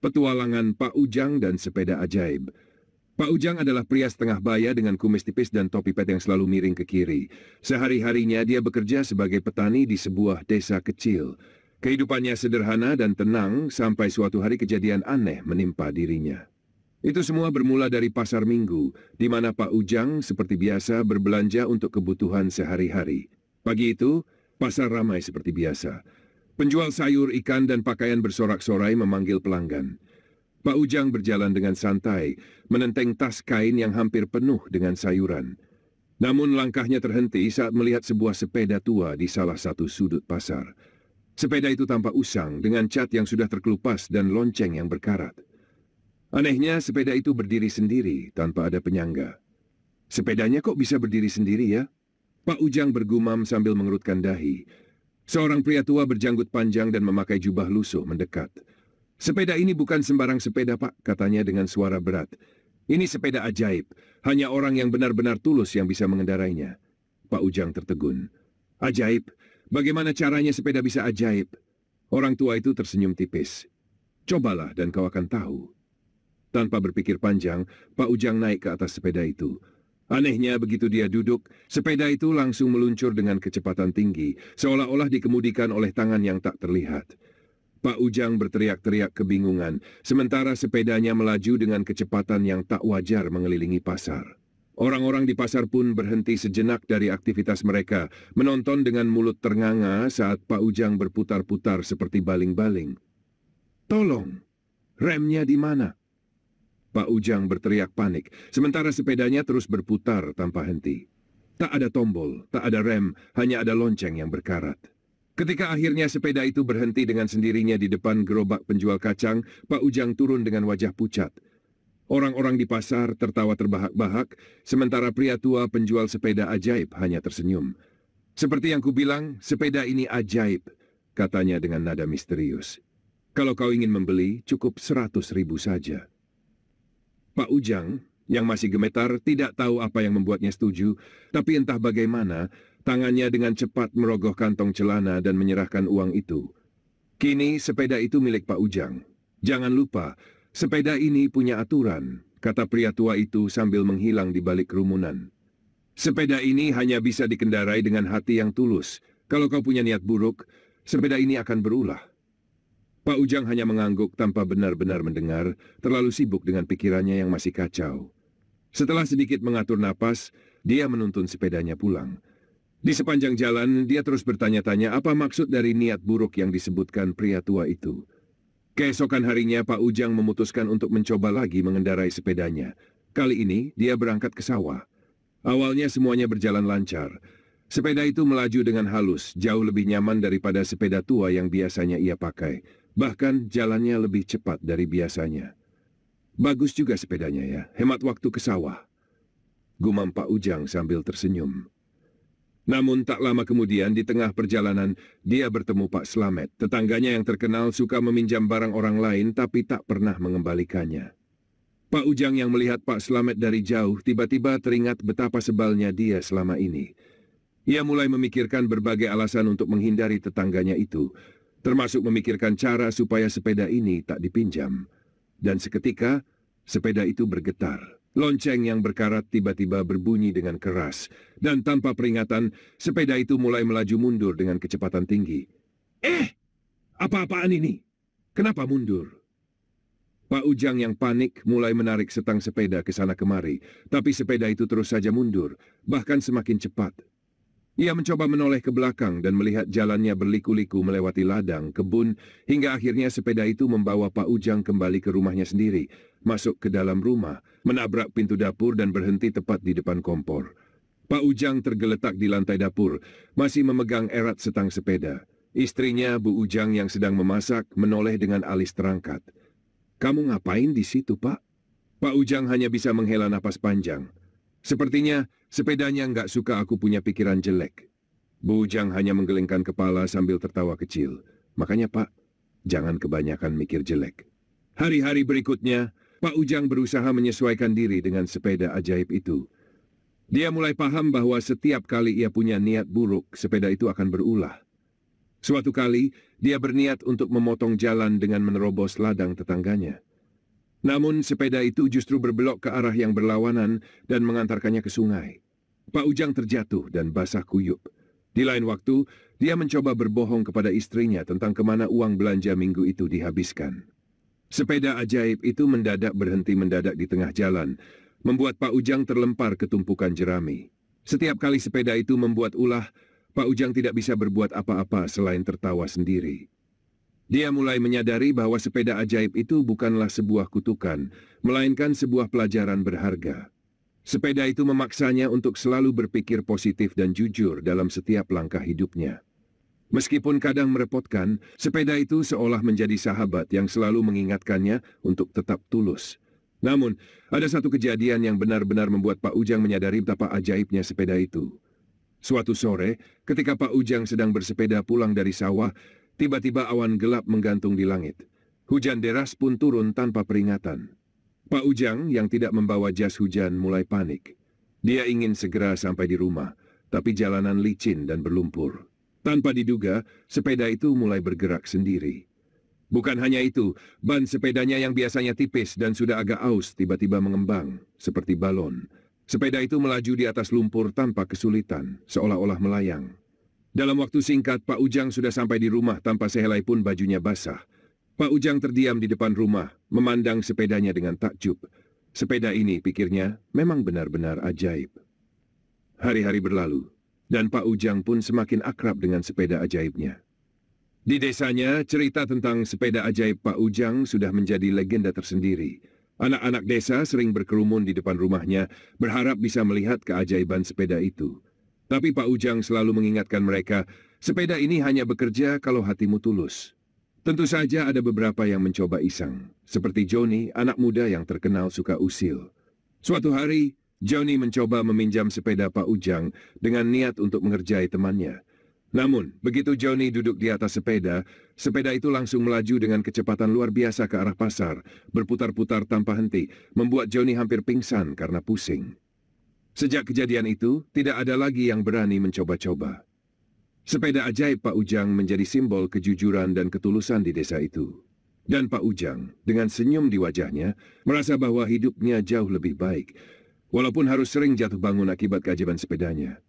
Petualangan Pak Ujang dan Sepeda Ajaib. Pak Ujang adalah pria setengah baya dengan kumis tipis dan topi pet yang selalu miring ke kiri. Sehari-harinya dia bekerja sebagai petani di sebuah desa kecil. Kehidupannya sederhana dan tenang sampai suatu hari kejadian aneh menimpa dirinya. Itu semua bermula dari pasar minggu, di mana Pak Ujang seperti biasa berbelanja untuk kebutuhan sehari-hari. Pagi itu, pasar ramai seperti biasa. Penjual sayur, ikan, dan pakaian bersorak-sorai memanggil pelanggan. Pak Ujang berjalan dengan santai, menenteng tas kain yang hampir penuh dengan sayuran. Namun langkahnya terhenti saat melihat sebuah sepeda tua di salah satu sudut pasar. Sepeda itu tampak usang dengan cat yang sudah terkelupas dan lonceng yang berkarat. Anehnya, sepeda itu berdiri sendiri tanpa ada penyangga. Sepedanya kok bisa berdiri sendiri ya? Pak Ujang bergumam sambil mengerutkan dahi. Seorang pria tua berjanggut panjang dan memakai jubah lusuh mendekat. Sepeda ini bukan sembarang sepeda, Pak, katanya dengan suara berat. Ini sepeda ajaib. Hanya orang yang benar-benar tulus yang bisa mengendarainya. Pak Ujang tertegun. Ajaib? Bagaimana caranya sepeda bisa ajaib? Orang tua itu tersenyum tipis. Cobalah dan kau akan tahu. Tanpa berpikir panjang, Pak Ujang naik ke atas sepeda itu. Anehnya, begitu dia duduk, sepeda itu langsung meluncur dengan kecepatan tinggi, seolah-olah dikemudikan oleh tangan yang tak terlihat. Pak Ujang berteriak-teriak kebingungan, sementara sepedanya melaju dengan kecepatan yang tak wajar mengelilingi pasar. Orang-orang di pasar pun berhenti sejenak dari aktivitas mereka, menonton dengan mulut ternganga saat Pak Ujang berputar-putar seperti baling-baling. Tolong, remnya di mana? Pak Ujang berteriak panik, sementara sepedanya terus berputar tanpa henti. Tak ada tombol, tak ada rem, hanya ada lonceng yang berkarat. Ketika akhirnya sepeda itu berhenti dengan sendirinya di depan gerobak penjual kacang, Pak Ujang turun dengan wajah pucat. Orang-orang di pasar tertawa terbahak-bahak, sementara pria tua penjual sepeda ajaib hanya tersenyum. Seperti yang kubilang, sepeda ini ajaib, katanya dengan nada misterius. Kalau kau ingin membeli, cukup 100.000 saja. Pak Ujang, yang masih gemetar, tidak tahu apa yang membuatnya setuju, tapi entah bagaimana, tangannya dengan cepat merogoh kantong celana dan menyerahkan uang itu. Kini sepeda itu milik Pak Ujang. Jangan lupa, sepeda ini punya aturan, kata pria tua itu sambil menghilang di balik kerumunan. Sepeda ini hanya bisa dikendarai dengan hati yang tulus. Kalau kau punya niat buruk, sepeda ini akan berulah. Pak Ujang hanya mengangguk tanpa benar-benar mendengar, terlalu sibuk dengan pikirannya yang masih kacau. Setelah sedikit mengatur napas, dia menuntun sepedanya pulang. Di sepanjang jalan, dia terus bertanya-tanya apa maksud dari niat buruk yang disebutkan pria tua itu. Keesokan harinya, Pak Ujang memutuskan untuk mencoba lagi mengendarai sepedanya. Kali ini, dia berangkat ke sawah. Awalnya semuanya berjalan lancar. Sepeda itu melaju dengan halus, jauh lebih nyaman daripada sepeda tua yang biasanya ia pakai. Bahkan jalannya lebih cepat dari biasanya. Bagus juga sepedanya ya, hemat waktu ke sawah. Gumam Pak Ujang sambil tersenyum. Namun tak lama kemudian di tengah perjalanan, dia bertemu Pak Slamet. Tetangganya yang terkenal suka meminjam barang orang lain tapi tak pernah mengembalikannya. Pak Ujang yang melihat Pak Slamet dari jauh tiba-tiba teringat betapa sebalnya dia selama ini. Ia mulai memikirkan berbagai alasan untuk menghindari tetangganya itu, termasuk memikirkan cara supaya sepeda ini tak dipinjam. Dan seketika, sepeda itu bergetar. Lonceng yang berkarat tiba-tiba berbunyi dengan keras. Dan tanpa peringatan, sepeda itu mulai melaju mundur dengan kecepatan tinggi. Apa-apaan ini? Kenapa mundur? Pak Ujang yang panik mulai menarik setang sepeda ke sana kemari. Tapi sepeda itu terus saja mundur, bahkan semakin cepat. Ia mencoba menoleh ke belakang dan melihat jalannya berliku-liku melewati ladang, kebun, hingga akhirnya sepeda itu membawa Pak Ujang kembali ke rumahnya sendiri, masuk ke dalam rumah, menabrak pintu dapur dan berhenti tepat di depan kompor. Pak Ujang tergeletak di lantai dapur, masih memegang erat setang sepeda. Istrinya, Bu Ujang yang sedang memasak, menoleh dengan alis terangkat. "Kamu ngapain di situ, Pak?" Pak Ujang hanya bisa menghela napas panjang. Sepertinya sepedanya nggak suka aku punya pikiran jelek. Bu Ujang hanya menggelengkan kepala sambil tertawa kecil. Makanya Pak, jangan kebanyakan mikir jelek. Hari-hari berikutnya, Pak Ujang berusaha menyesuaikan diri dengan sepeda ajaib itu. Dia mulai paham bahwa setiap kali ia punya niat buruk, sepeda itu akan berulah. Suatu kali, dia berniat untuk memotong jalan dengan menerobos ladang tetangganya. Namun sepeda itu justru berbelok ke arah yang berlawanan dan mengantarkannya ke sungai. Pak Ujang terjatuh dan basah kuyup. Di lain waktu, dia mencoba berbohong kepada istrinya tentang kemana uang belanja minggu itu dihabiskan. Sepeda ajaib itu mendadak berhenti mendadak di tengah jalan, membuat Pak Ujang terlempar ke tumpukan jerami. Setiap kali sepeda itu membuat ulah, Pak Ujang tidak bisa berbuat apa-apa selain tertawa sendiri. Dia mulai menyadari bahwa sepeda ajaib itu bukanlah sebuah kutukan, melainkan sebuah pelajaran berharga. Sepeda itu memaksanya untuk selalu berpikir positif dan jujur dalam setiap langkah hidupnya. Meskipun kadang merepotkan, sepeda itu seolah menjadi sahabat yang selalu mengingatkannya untuk tetap tulus. Namun, ada satu kejadian yang benar-benar membuat Pak Ujang menyadari betapa ajaibnya sepeda itu. Suatu sore, ketika Pak Ujang sedang bersepeda pulang dari sawah, tiba-tiba awan gelap menggantung di langit. Hujan deras pun turun tanpa peringatan. Pak Ujang yang tidak membawa jas hujan mulai panik. Dia ingin segera sampai di rumah, tapi jalanan licin dan berlumpur. Tanpa diduga, sepeda itu mulai bergerak sendiri. Bukan hanya itu, ban sepedanya yang biasanya tipis dan sudah agak aus tiba-tiba mengembang, seperti balon. Sepeda itu melaju di atas lumpur tanpa kesulitan, seolah-olah melayang. Dalam waktu singkat, Pak Ujang sudah sampai di rumah tanpa sehelai pun bajunya basah. Pak Ujang terdiam di depan rumah, memandang sepedanya dengan takjub. Sepeda ini, pikirnya, memang benar-benar ajaib. Hari-hari berlalu, dan Pak Ujang pun semakin akrab dengan sepeda ajaibnya. Di desanya, cerita tentang sepeda ajaib Pak Ujang sudah menjadi legenda tersendiri. Anak-anak desa sering berkerumun di depan rumahnya, berharap bisa melihat keajaiban sepeda itu. Tapi Pak Ujang selalu mengingatkan mereka, sepeda ini hanya bekerja kalau hatimu tulus. Tentu saja ada beberapa yang mencoba iseng, seperti Johnny, anak muda yang terkenal suka usil. Suatu hari, Johnny mencoba meminjam sepeda Pak Ujang dengan niat untuk mengerjai temannya. Namun, begitu Johnny duduk di atas sepeda, sepeda itu langsung melaju dengan kecepatan luar biasa ke arah pasar, berputar-putar tanpa henti, membuat Johnny hampir pingsan karena pusing. Sejak kejadian itu, tidak ada lagi yang berani mencoba-coba. Sepeda ajaib Pak Ujang menjadi simbol kejujuran dan ketulusan di desa itu. Dan Pak Ujang, dengan senyum di wajahnya, merasa bahwa hidupnya jauh lebih baik, walaupun harus sering jatuh bangun akibat keajaiban sepedanya.